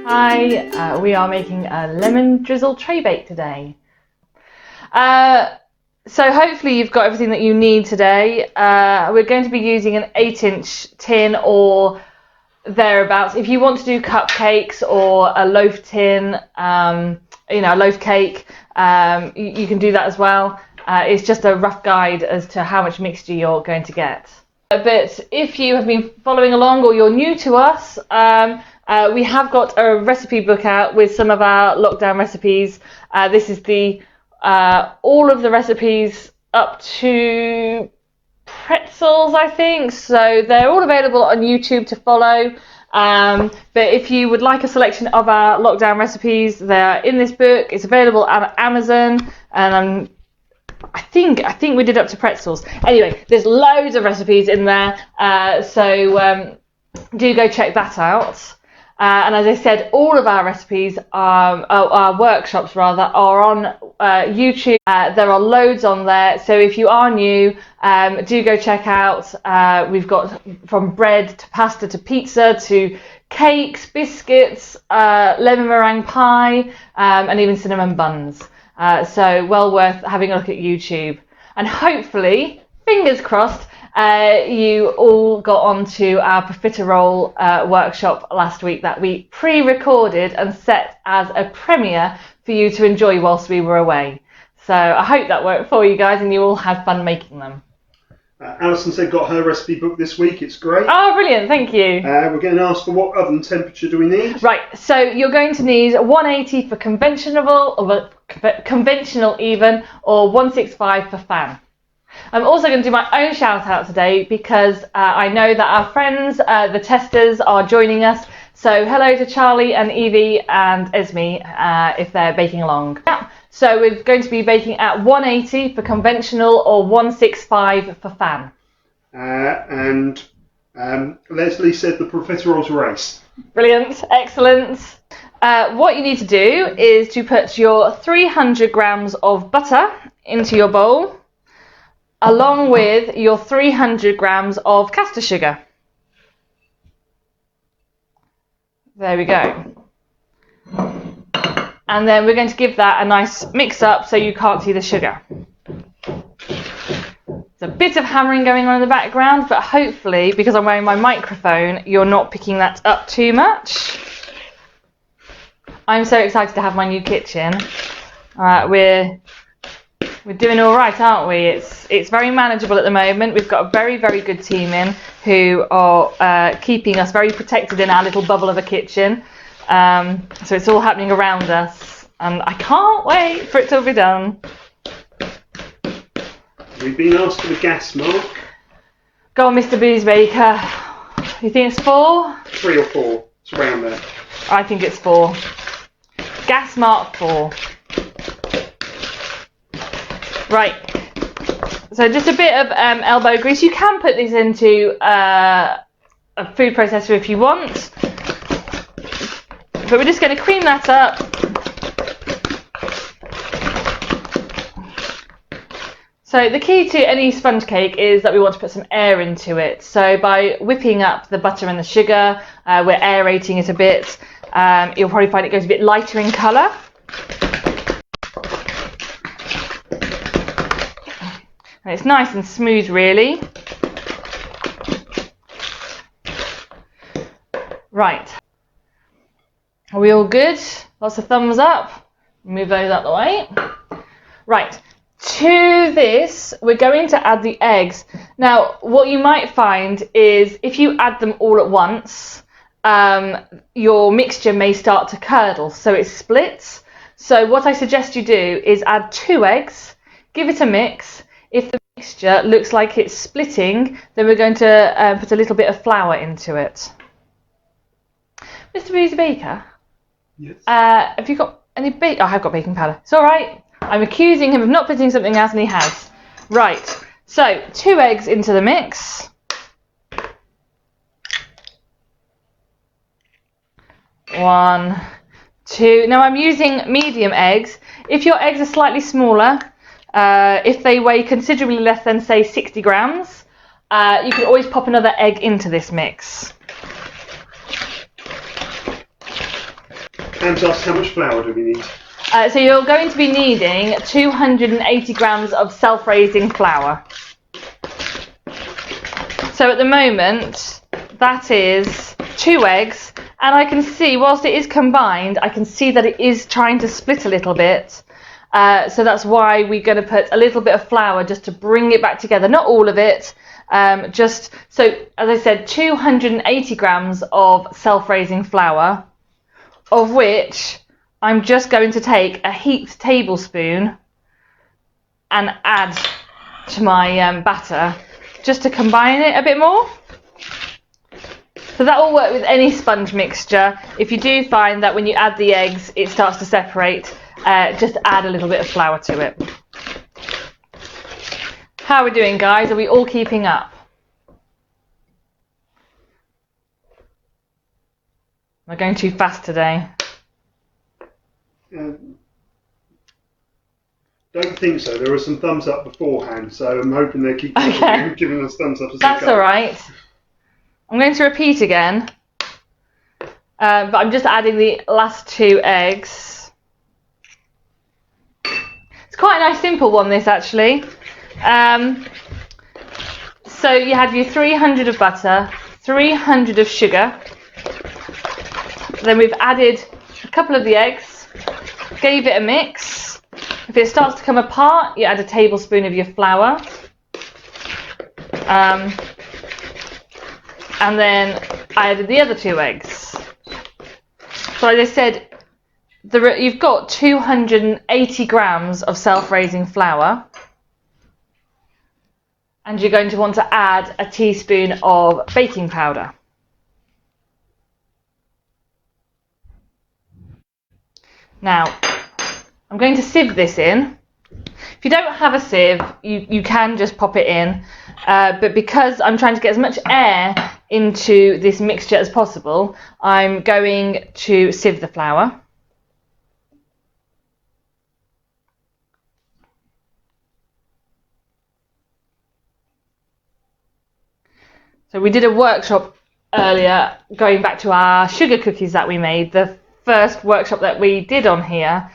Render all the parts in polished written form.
Hi, we are making a lemon drizzle tray bake today. So hopefully you've got everything that you need today. We're going to be using an 8-inch tin or thereabouts. If you want to do cupcakes or a loaf tin, a loaf cake, you can do that as well. It's just a rough guide as to how much mixture you're going to get. But if you have been following along or you're new to us, we have got a recipe book out with some of our lockdown recipes. This is the all of the recipes up to pretzels, I think. So they're all available on YouTube to follow. But if you would like a selection of our lockdown recipes, they're in this book. It's available on Amazon, and I think we did up to pretzels. Anyway, there's loads of recipes in there, so do go check that out. And as I said, all of our recipes, our workshops rather, are on YouTube. There are loads on there, so if you are new, do go check out. We've got from bread to pasta to pizza to cakes, biscuits, lemon meringue pie, and even cinnamon buns. So well worth having a look at YouTube. And hopefully, fingers crossed, you all got onto our profiterole workshop last week that we pre-recorded and set as a premiere for you to enjoy whilst we were away. So I hope that worked for you guys and you all had fun making them. Alison said got her recipe book this week. It's great. Oh, brilliant. Thank you. We're going to ask for what oven temperature do we need? Right. So you're going to need 180 for conventional even, or 165 for fan. I'm also going to do my own shout out today because I know that our friends, the testers, are joining us. So hello to Charlie and Evie and Esme if they're baking along. Yeah. So we're going to be baking at 180 for conventional or 165 for fan. And Leslie said the profiteroles race. Brilliant, excellent. What you need to do is to put your 300 grams of butter into your bowl, along with your 300 grams of caster sugar. There we go. And then we're going to give that a nice mix up so you can't see the sugar. There's a bit of hammering going on in the background, but hopefully, because I'm wearing my microphone, you're not picking that up too much. I'm so excited to have my new kitchen. We're doing all right, aren't we? It's very manageable at the moment. We've got a very, very good team in who are keeping us very protected in our little bubble of a kitchen. So it's all happening around us, and I can't wait for it to be done. We've been asked for the gas mark. Go on, Mr. Boozbaker. You think it's 4? 3 or 4. It's around there. I think it's 4. Gas mark 4. Right. So just a bit of elbow grease. You can put these into a food processor if you want. But we're just going to cream that up. So the key to any sponge cake is that we want to put some air into it. So by whipping up the butter and the sugar, we're aerating it a bit. You'll probably find it goes a bit lighter in colour. And it's nice and smooth, really. Right. Are we all good? Lots of thumbs up. Move those out the way. Right. To this, we're going to add the eggs. Now, what you might find is if you add them all at once, your mixture may start to curdle, so it splits. So what I suggest you do is add 2 eggs, give it a mix. If the mixture looks like it's splitting, then we're going to put a little bit of flour into it. Mr. Boozbaker? Yes. Have you got any baking? Oh, I've got baking powder. It's all right. I'm accusing him of not putting something else, and he has. Right. So 2 eggs into the mix. 1, 2. Now I'm using medium eggs. If your eggs are slightly smaller, if they weigh considerably less than, say, 60 grams, you can always pop another egg into this mix. Anne's asked how much flour do we need? So you're going to be needing 280 grams of self-raising flour. So at the moment, that is 2 eggs, and I can see, whilst it is combined, I can see that it is trying to split a little bit. So that's why we're going to put a little bit of flour just to bring it back together. Not all of it, just so, as I said, 280 grams of self-raising flour, of which I'm just going to take a heaped tablespoon and add to my batter, just to combine it a bit more. So that will work with any sponge mixture. If you do find that when you add the eggs it starts to separate, just add a little bit of flour to it. How are we doing, guys? Are we all keeping up? Am I going too fast today? Don't think so. There were some thumbs up beforehand, so I'm hoping they're keeping giving us thumbs up. That's all right. I'm going to repeat again, but I'm just adding the last 2 eggs. It's quite a nice simple one, this actually. So you have your 300 of butter, 300 of sugar. Then we've added a couple of the eggs, gave it a mix. If it starts to come apart, you add a tablespoon of your flour. And then I added the other 2 eggs. So as I said, you've got 280 grams of self-raising flour. And you're going to want to add a teaspoon of baking powder. Now, I'm going to sieve this in. If you don't have a sieve, you can just pop it in. But because I'm trying to get as much air into this mixture as possible, I'm going to sieve the flour. So we did a workshop earlier, going back to our sugar cookies that we made, the first workshop that we did on here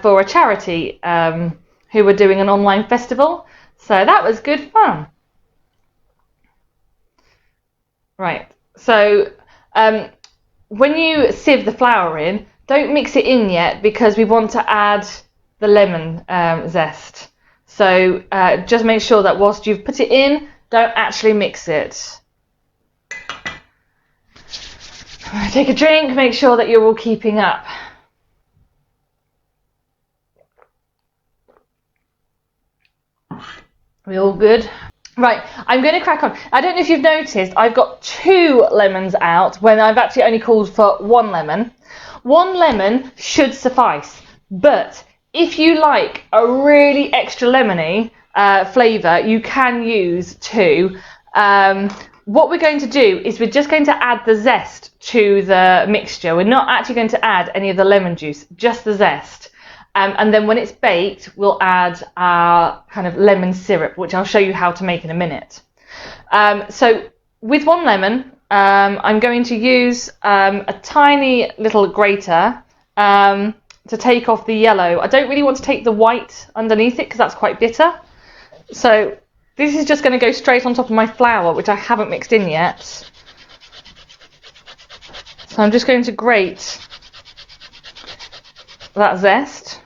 for a charity who were doing an online festival. So that was good fun. Right, so when you sieve the flour in, don't mix it in yet because we want to add the lemon zest. So just make sure that whilst you've put it in, don't actually mix it. Take a drink, make sure that you're all keeping up. We all good? Right, I'm going to crack on. I don't know if you've noticed, I've got 2 lemons out when I've actually only called for 1 lemon. 1 lemon should suffice, but if you like a really extra lemony flavour, you can use 2. What we're going to do is we're just going to add the zest to the mixture. We're not actually going to add any of the lemon juice, just the zest. And then when it's baked, we'll add our kind of lemon syrup, which I'll show you how to make in a minute. So with 1 lemon, I'm going to use a tiny little grater to take off the yellow. I don't really want to take the white underneath it because that's quite bitter. So this is just going to go straight on top of my flour, which I haven't mixed in yet. So I'm just going to grate that zest.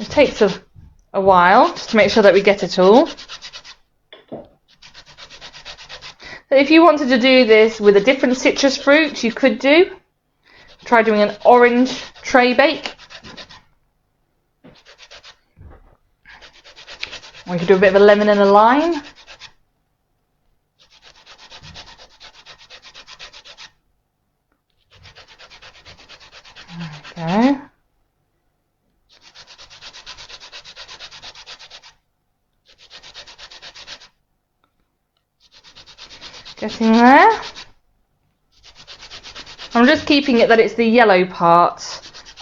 It takes a while just to make sure that we get it all. So if you wanted to do this with a different citrus fruit, you could do. Try doing an orange traybake. Or you could do a bit of a lemon and a lime. There we go. Getting there. I'm just keeping it that it's the yellow part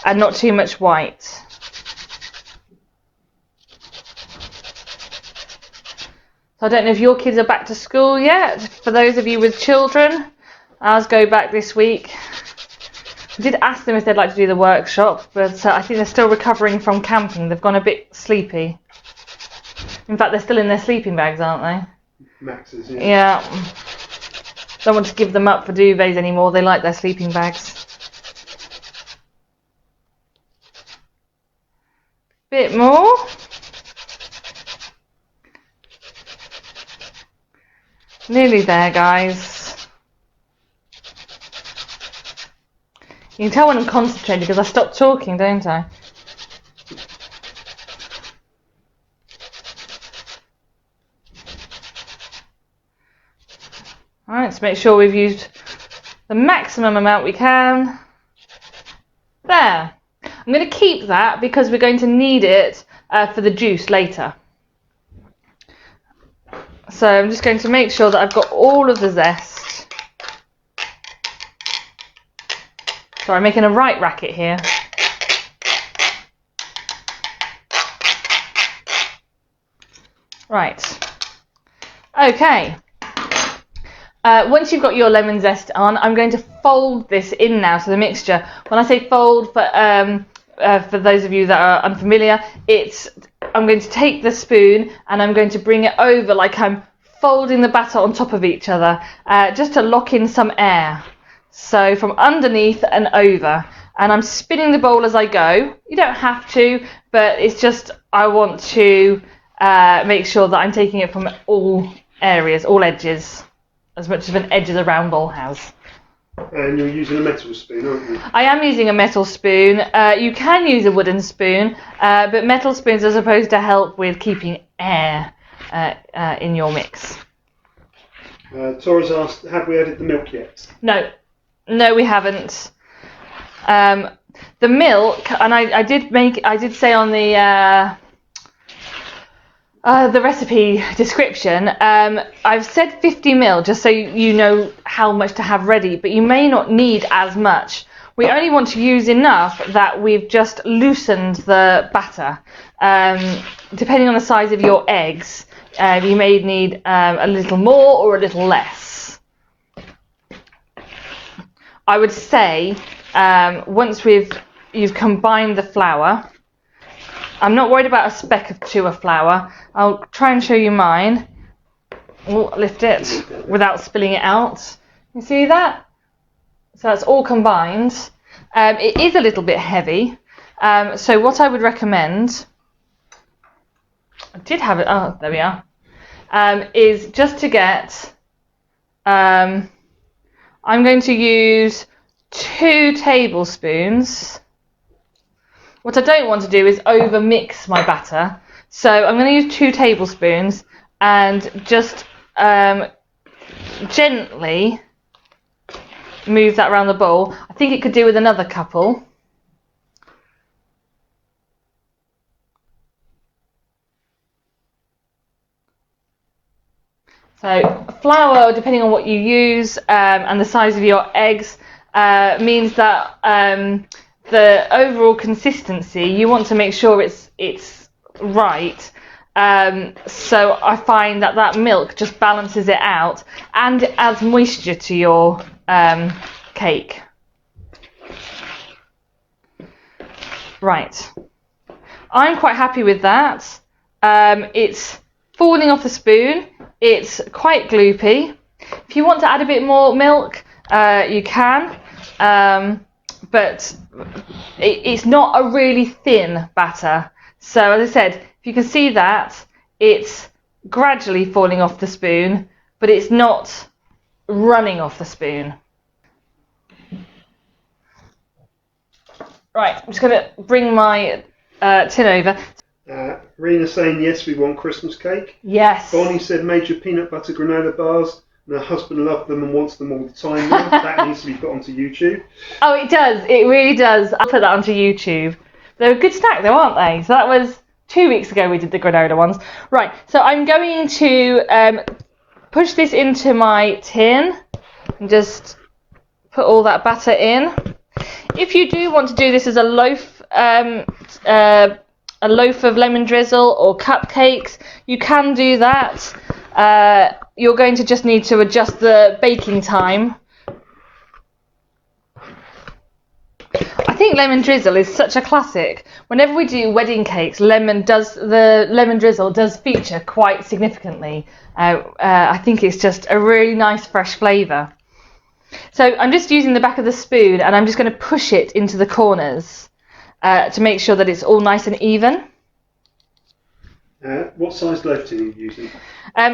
and not too much white. So I don't know if your kids are back to school yet. For those of you with children, ours go back this week. I did ask them if they'd like to do the workshop, but I think they're still recovering from camping. They've gone a bit sleepy. In fact, they're still in their sleeping bags, aren't they? Maxes, yeah. Yeah. Don't want to give them up for duvets anymore. They like their sleeping bags. Bit more. Nearly there, guys. You can tell when I'm concentrating because I stopped talking, don't I? Alright, let's make sure we've used the maximum amount we can. There. I'm going to keep that because we're going to need it for the juice later. So I'm just going to make sure that I've got all of the zest. Sorry, I'm making a right racket here. Right. Okay. Once you've got your lemon zest on, I'm going to fold this in now to the mixture. When I say fold, for those of you that are unfamiliar, I'm going to take the spoon and I'm going to bring it over like I'm folding the batter on top of each other, just to lock in some air. So from underneath and over. And I'm spinning the bowl as I go. You don't have to, but it's just I want to make sure that I'm taking it from all areas, all edges, as much of an edge as a round bowl has. And you're using a metal spoon, aren't you? I am using a metal spoon. You can use a wooden spoon, but metal spoons are supposed to help with keeping air in your mix. Tora's asked, have we added the milk yet? No, we haven't. The milk, and I did say on the recipe description, I've said 50 ml just so you know how much to have ready, but you may not need as much. We only want to use enough that we've just loosened the batter. Depending on the size of your eggs, you may need a little more or a little less. I would say once you've combined the flour, I'm not worried about a speck of chua flour. I'll try and show you mine. Oh, lift it without spilling it out. You see that? So that's all combined. It is a little bit heavy. So what I would recommend, I did have it, oh, there we are, is just to get, I'm going to use 2 tablespoons. What I don't want to do is over mix my batter. So I'm going to use 2 tablespoons and just gently move that around the bowl. I think it could do with another couple. So flour, depending on what you use and the size of your eggs, means that the overall consistency, you want to make sure it's right. So I find that milk just balances it out and it adds moisture to your cake. Right, I'm quite happy with that. It's falling off the spoon. It's quite gloopy. If you want to add a bit more milk, you can, but it's not a really thin batter. So as I said, if you can see that, it's gradually falling off the spoon, but it's not running off the spoon. Right, I'm just going to bring my tin over. Rena's saying yes, we want Christmas cake. Yes. Bonnie said major peanut butter granola bars. And her husband loves them and wants them all the time now. That needs to be put onto YouTube. Oh, it does. It really does. I'll put that onto YouTube. They're a good snack though, aren't they? So that was 2 weeks ago we did the granola ones. Right, so I'm going to push this into my tin and just put all that batter in. If you do want to do this as a loaf of lemon drizzle or cupcakes, you can do that. you're going to just need to adjust the baking time. I think lemon drizzle is such a classic. Whenever we do wedding cakes, the lemon drizzle does feature quite significantly. I think it's just a really nice fresh flavour. So I'm just using the back of the spoon and I'm just going to push it into the corners to make sure that it's all nice and even. What size loaf tin are you using?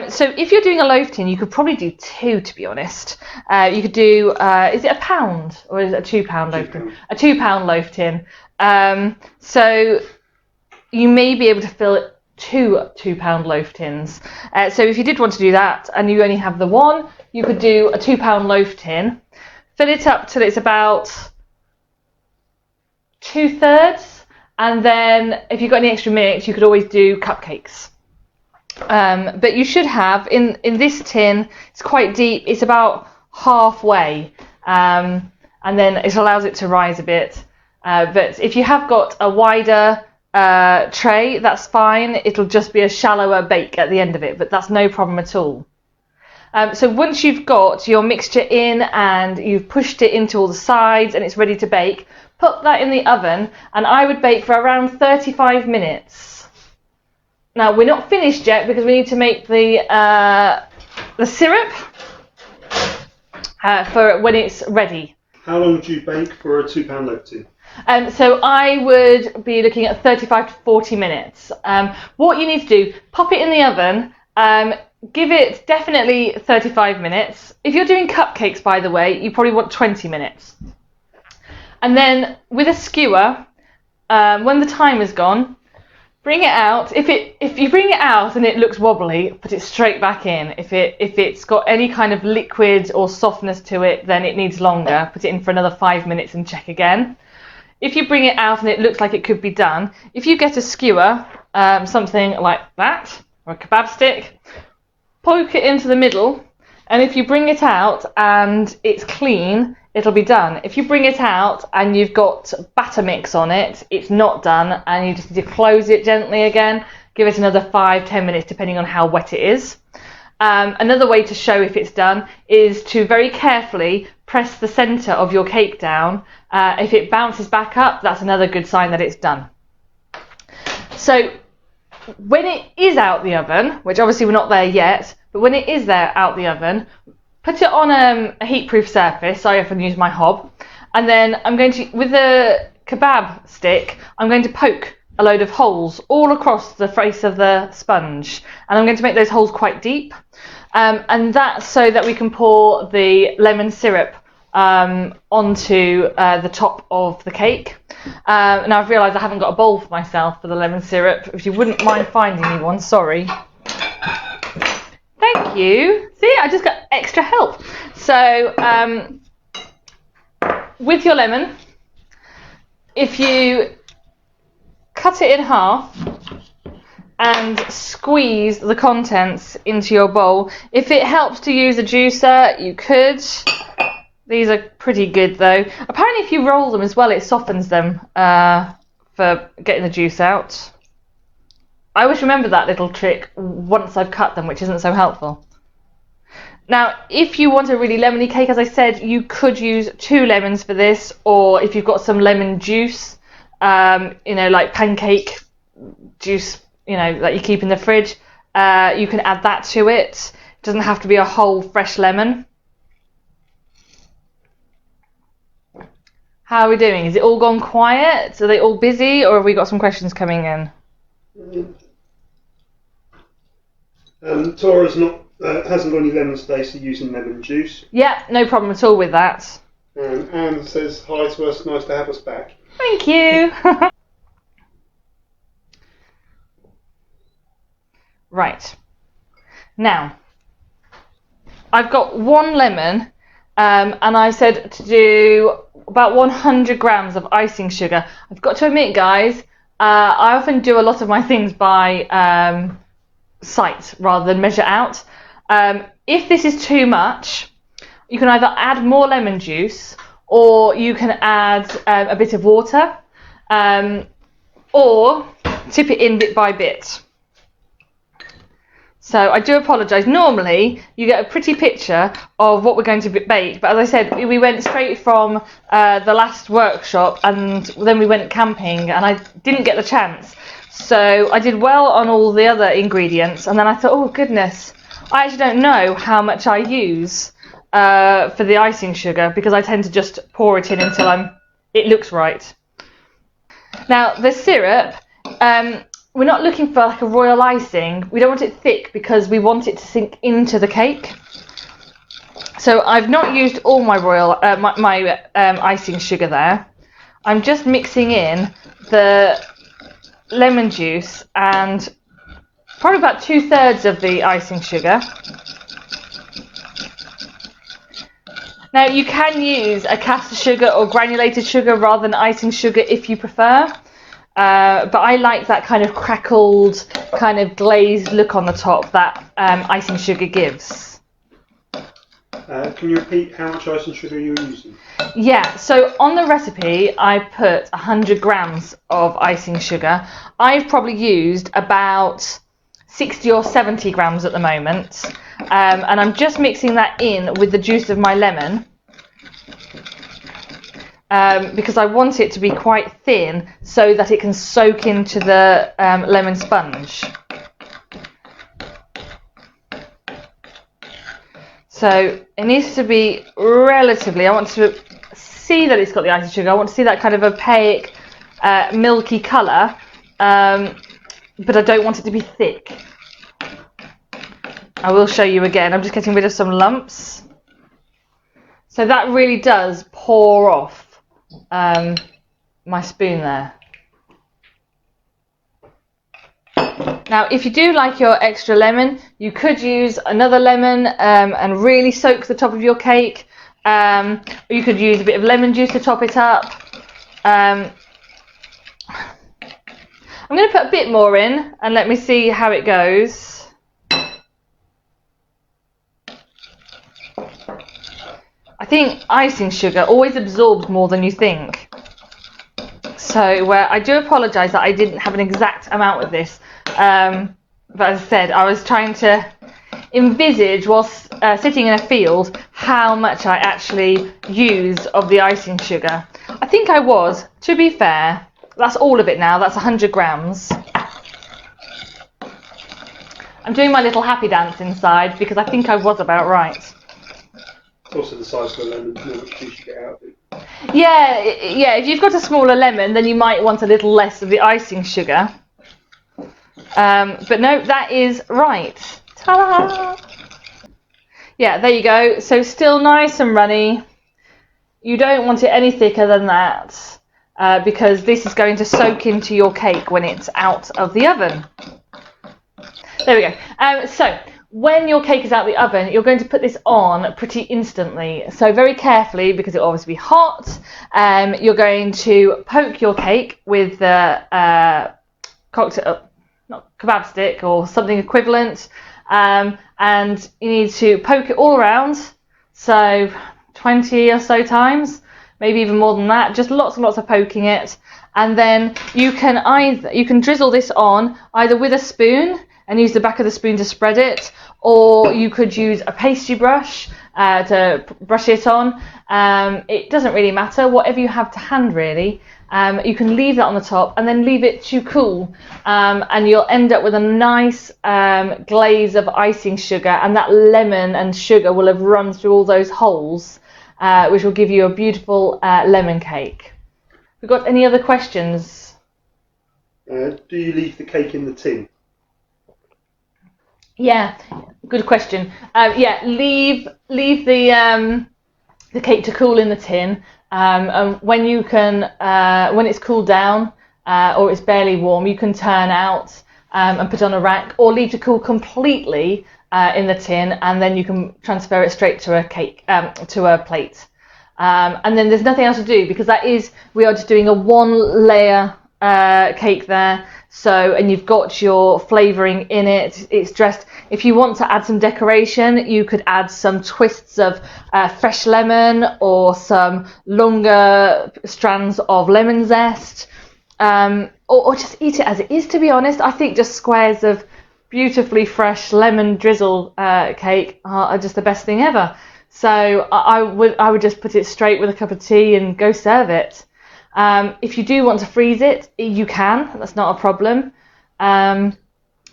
So if you're doing a loaf tin, you could probably do 2, to be honest. You could do, is it £1 or is it a £2 loaf tin? A £2 loaf tin. So you may be able to fill 2 £2 loaf tins. So if you did want to do that and you only have the one, you could do a £2 loaf tin. Fill it up till it's about 2/3. And then if you've got any extra minutes, you could always do cupcakes. But you should have, in this tin, it's quite deep, it's about halfway. And then it allows it to rise a bit. But if you have got a wider tray, that's fine. It'll just be a shallower bake at the end of it, but that's no problem at all. So once you've got your mixture in and you've pushed it into all the sides and it's ready to bake, put that in the oven and I would bake for around 35 minutes. Now we're not finished yet because we need to make the syrup for when it's ready. How long do you bake for a £2 loaf tin? So I would be looking at 35 to 40 minutes. What you need to do, pop it in the oven, give it definitely 35 minutes. If you're doing cupcakes, by the way, you probably want 20 minutes. And then with a skewer, when the time is gone, bring it out. If you bring it out and it looks wobbly, put it straight back in. If it's got any kind of liquid or softness to it, then it needs longer. Put it in for another 5 minutes and check again. If you bring it out and it looks like it could be done, if you get a skewer, something like that, or a kebab stick, poke it into the middle, and if you bring it out and it's clean, it'll be done. If you bring it out and you've got batter mix on it, it's not done, and you just need to close it gently again. Give it another 5-10 minutes depending on how wet it is. Another way to show if it's done is to very carefully press the centre of your cake down. If it bounces back up, that's another good sign that it's done. So when it is out the oven, which obviously we're not there yet, but when it is there out the oven, put it on a heat-proof surface. I often use my hob, and then I'm going to, with a kebab stick, I'm going to poke a load of holes all across the face of the sponge, and I'm going to make those holes quite deep, and that's so that we can pour the lemon syrup onto the top of the cake. Now I've realised I haven't got a bowl for myself for the lemon syrup. If you wouldn't mind finding me one, sorry. Thank you. See, I just got extra help. So with your lemon, if you cut it in half and squeeze the contents into your bowl. If it helps to use a juicer, you could. These are pretty good though. Apparently if you roll them as well, it softens them for getting the juice out. I always remember that little trick once I've cut them, which isn't so helpful. Now, if you want a really lemony cake, as I said, you could use 2 lemons for this, or if you've got some lemon juice, like pancake juice, that you keep in the fridge, you can add that to it. It doesn't have to be a whole fresh lemon. How are we doing? Is it all gone quiet? Are they all busy, or have we got some questions coming in? Tora's hasn't got any lemons today, so using lemon juice. Yeah, no problem at all with that. Anne says hi to us, nice to have us back. Thank you. Right. Now, I've got 1 lemon, and I said to do about 100 grams of icing sugar. I've got to admit, guys, I often do a lot of my things by sight rather than measure out. If this is too much, you can either add more lemon juice, or you can add a bit of water, or tip it in bit by bit. So I do apologise. Normally you get a pretty picture of what we're going to bake, but as I said, we went straight from the last workshop and then we went camping and I didn't get the chance. So I did well on all the other ingredients, and then I thought, oh goodness, I actually don't know how much I use for the icing sugar, because I tend to just pour it in until it looks right. Now the syrup, we're not looking for like a royal icing. We don't want it thick because we want it to sink into the cake. So I've not used all my icing sugar there. I'm just mixing in the lemon juice and probably about 2/3 of the icing sugar. Now you can use a caster sugar or granulated sugar rather than icing sugar if you prefer, but I like that kind of crackled, kind of glazed look on the top that icing sugar gives. Can you repeat how much icing sugar you're using? Yeah, so on the recipe I put 100 grams of icing sugar. I've probably used about 60 or 70 grams at the moment, and I'm just mixing that in with the juice of my lemon, because I want it to be quite thin so that it can soak into the lemon sponge. So it needs to be relatively, I want to see that it's got the icing sugar, I want to see that kind of opaque, milky colour, but I don't want it to be thick. I will show you again. I'm just getting rid of some lumps. So that really does pour off my spoon there. Now if you do like your extra lemon, you could use another lemon and really soak the top of your cake, or you could use a bit of lemon juice to top it up. I'm going to put a bit more in and let me see how it goes. I think icing sugar always absorbs more than you think. So I do apologise that I didn't have an exact amount with this. But as I said, I was trying to envisage whilst sitting in a field how much I actually use of the icing sugar. I think I was, to be fair, that's all of it now, that's 100 grams. I'm doing my little happy dance inside because I think I was about right. It's also the size of the lemon, how much juice you get out of it. Yeah, if you've got a smaller lemon, then you might want a little less of the icing sugar. But no, that is right. Ta-da! Yeah, there you go. So still nice and runny. You don't want it any thicker than that, because this is going to soak into your cake when it's out of the oven. There we go. So when your cake is out of the oven, you're going to put this on pretty instantly. So very carefully, because it will obviously be hot, you're going to poke your cake with the kebab stick or something equivalent, and you need to poke it all around, so 20 or so times, maybe even more than that, just lots and lots of poking it. And then you can drizzle this on either with a spoon and use the back of the spoon to spread it, or you could use a pastry brush to brush it on. It doesn't really matter, whatever you have to hand really. You can leave that on the top and then leave it to cool, and you'll end up with a nice glaze of icing sugar, and that lemon and sugar will have run through all those holes, which will give you a beautiful lemon cake. We've got any other questions? Do you leave the cake in the tin? Yeah, good question. Yeah, leave the cake to cool in the tin. And when it's cooled down or it's barely warm, you can turn out and put on a rack, or leave to cool completely in the tin, and then you can transfer it straight to a plate. And then there's nothing else to do, because we are just doing a one layer cake there. So, and you've got your flavouring in it. It's dressed. If you want to add some decoration, you could add some twists of fresh lemon, or some longer strands of lemon zest, or just eat it as it is. To be honest, I think just squares of beautifully fresh lemon drizzle cake are just the best thing ever. So I would just put it straight with a cup of tea and go serve it. If you do want to freeze it, you can. That's not a problem. And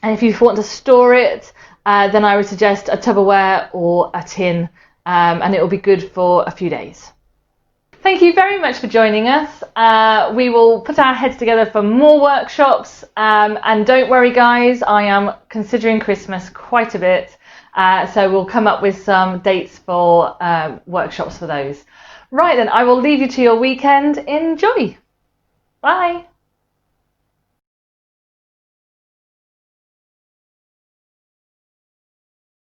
if you want to store it, then I would suggest a Tupperware or a tin, and it will be good for a few days. Thank you very much for joining us. We will put our heads together for more workshops, and don't worry guys, I am considering Christmas quite a bit, so we'll come up with some dates for workshops for those. Right then, I will leave you to your weekend. Enjoy. Bye.